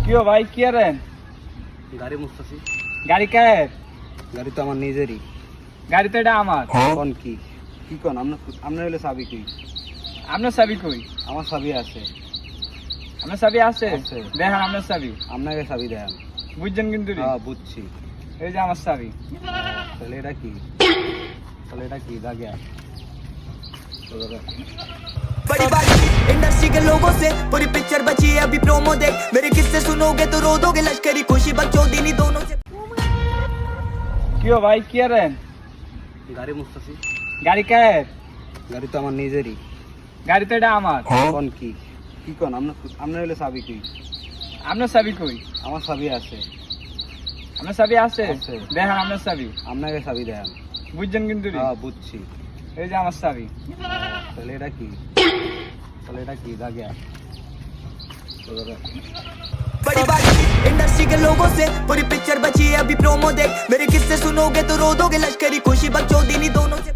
কিও ভাই কি আরেন? গাড়ি মুছতেছি। গাড়ি কার? গাড়ি তো আমার নিজেরই। গাড়ি তো এটা আমার। কোন কি কি কোন আপনার হইলে চাবি কি? আপনার চাবি কই? আমার চাবি আছে। আপনার চাবি আছে? আছে। দেখেন আপনার চাবি। আপনাকে চাবি দেন। বুঝছেন কিন্তু রে? হ্যাঁ বুঝছি। এই যে আমার চাবি। তাহলে এটা কি? दागिया बड़ी बात इंडस्ट्री के लोगों से पूरी पिक्चर बची है अभी प्रोमो देख मेरे किस्से सुनोगे तो रो दोगे लश्करी खुशी बच्चों दिनी दोनों से কিও ভাই কি আরেন? গাড়ি মুছতেছি। গাড়ি কার? গাড়ি তো আমার নিজেরই। গাড়ি তো এটা আমার। কোন কি কি কোন আপনার হইলে চাবি কি? আপনার চাবি কই? আমার চাবি আছে। আপনার চাবি আছে? আছে। দেখেন আপনার চাবি। আপনাকে চাবি দেন। বুঝছেন কিন্তু রে? হ্যাঁ বুঝছি। এই যে আমার চাবি। তাহলে এটা কি? दागिया बड़ी बात इंडस्ट्री के लोगों से पूरी पिक्चर बची है अभी प्रोमो देख मेरे किस्से सुनोगे तो रो दोगे लश्करी खुशी बच्चों दिनी दोनों से